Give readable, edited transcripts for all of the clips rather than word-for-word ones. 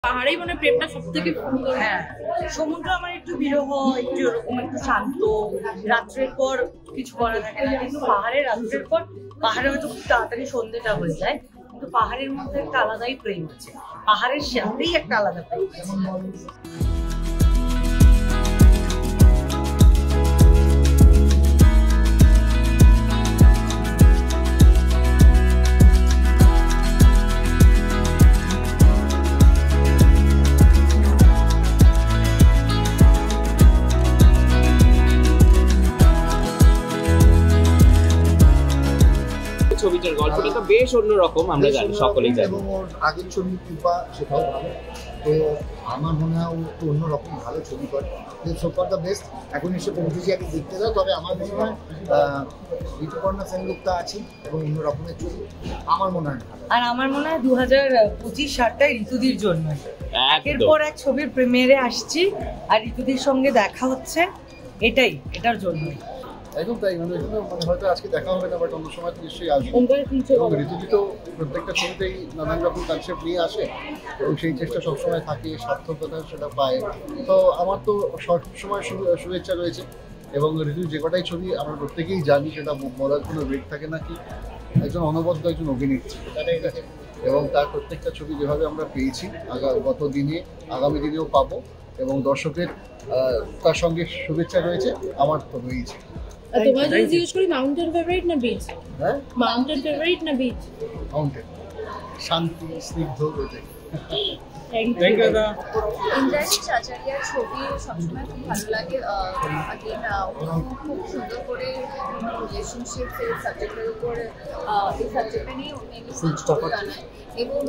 পাহাড়েই মানে প্রেমটা সব থেকে সুন্দর। হ্যাঁ, সমুদ্র আমার একটু বিরহ, একটু এরকম একটু শান্ত, রাত্রের পর কিছু করা থাকে না, কিন্তু পাহাড়ের রাত্রের পর পাহাড়ে হয়তো খুব তাড়াতাড়ি সন্ধ্যেটা হয়ে যায়, কিন্তু পাহাড়ের মধ্যে একটা আলাদাই প্রেম আছে, পাহাড়ের সাথেই একটা আলাদা প্রেম আছে। ছবিটার গল্পটা তো বেশ অন্যরকম, আমরা জানি, সকলেই জানি। এবং ওর আগের ছবি কৃপা, সেটাও ভালো। তো আমার মনে হয় ও একটু অন্যরকম ভালো ছবি করে, সুপার দ্য বেস্ট। এখন এসে পৌঁছেছি, আগে দেখতে দাও। তবে আমার মনে হয় ঋতুপর্ণা সেনগুপ্তা আছে এবং অন্য রকমের ছবি আমার মনে হয়। আর আমার মনে হয় 2025 সালটাই ঋতুদির জন্য, একের পর এক ছবির প্রিমিয়ারে আসছি আর ঋতুদির সঙ্গে দেখা হচ্ছে, এটার জন্য একদম তাই। মানে হয়তো আজকে দেখা হবে না, বাট অন্য সময় তো নিশ্চয়ই আসবে। এবং ঋতুজি তো প্রত্যেকটা ছবিতেই নানান রকম কনসেপ্ট নিয়ে আসে এবং সেই চেষ্টা সবসময় থাকে, সার্থকতা সেটা পায়। তো আমার তো সবসময় শুভেচ্ছা রয়েছে এবং ঋতু যে কটাই ছবি আমরা প্রত্যেকেই জানি, সেটা বলার কোনো ওয়েট থাকে না কি একজন অনবদ্য একজন অভিনেত্রী, এবং তার প্রত্যেকটা ছবি যেভাবে আমরা পেয়েছি গত দিনে, আগামী দিনেও পাবো, এবং দর্শকের তার সঙ্গে শুভেচ্ছা রয়েছে, আমার তো রয়েছে। তোমার যদি জিজ্ঞেস করি মাউন্টেন ফেভারিট না বিচ? হ্যাঁ, মাউন্টেন ফেভারিট না বিচ? মাউন্টেন, শান্তি, স্নিগ্ধ হয়ে ইন্দ্রাশিস আচার্যের ছবি সবসময় খুব ভালো লাগে। খুব সুন্দর করে রিলেশনশিপের সাবজেক্টের উপর, এই সাবজেক্টটা নিয়ে অনেক জানায় এবং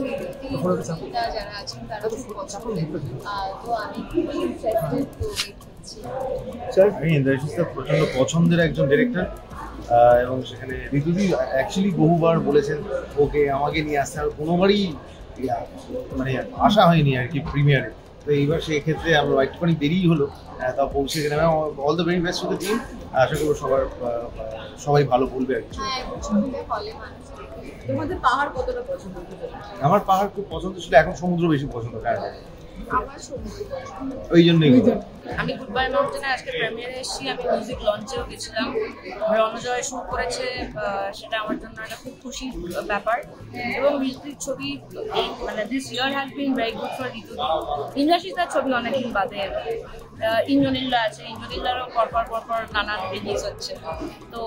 যারা আছেন তারা খুব পছন্দের। তো আমি খুবই ইন্টারেস্টেড। আমি ইন্দ্রাশিসটা প্রচন্ড পছন্দের একজন ডিরেক্টর, এবং সেখানে ঋতুদি অ্যাকচুয়ালি বহুবার বলেছেন ওকে আমাকে নিয়ে আসতে, আর কোনোবারই মানে আশা হয়নি আর কি প্রিমিয়ারে। তো এইবার সেই ক্ষেত্রে আমরা একটুখানি দেরিই হলো, তা পৌঁছে গেলাম। All the very best to the team. আশা করবো সবাই ভালো বলবে আর কি। তোমাদের পাহাড় কতটা পছন্দ? আমার পাহাড় খুব পছন্দ ছিল, এখন সমুদ্র বেশি পছন্দ। ওই জন্যই আমি গুডবাই মাউন্টেনে আজকে প্রিমিয়ারে এসেছি। আমি মিউজিক লঞ্চেও গেছিলাম, রণজয় শুট করেছে, সেটা আমার জন্য একটা খুব খুশির ব্যাপার। এবং ঋতুদির ছবি মানে this year has been very good for Ritudi. ইন্দ্রাশিসের ছবি অনেকদিন বাদে, ইন্দ্রনীলা আছে, ইন্দ্রনীলারও পরপর নানান রিলিজ হচ্ছে। তো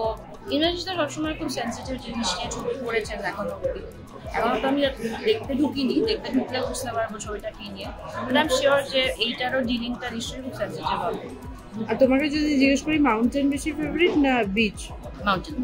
ইন্দ্রাশিসটা সবসময় খুব সেন্সিটিভ জিনিস নিয়ে ছবি করেছেন এখনো অবধি। এখন তো আমি দেখতে ঢুকিনি, দেখতে ঢুকলে বুঝতে পারবো ছবিটা কি নিয়ে। বাট আই এম শিওর যে এইটারও ডিলিংটা নিশ্চয়ই খুব সেন্সিটিভ হবে। আর তোমাকে যদি জিজ্ঞেস করি মাউন্টেন বেশি ফেভারিট না বিচ? মাউন্টেন।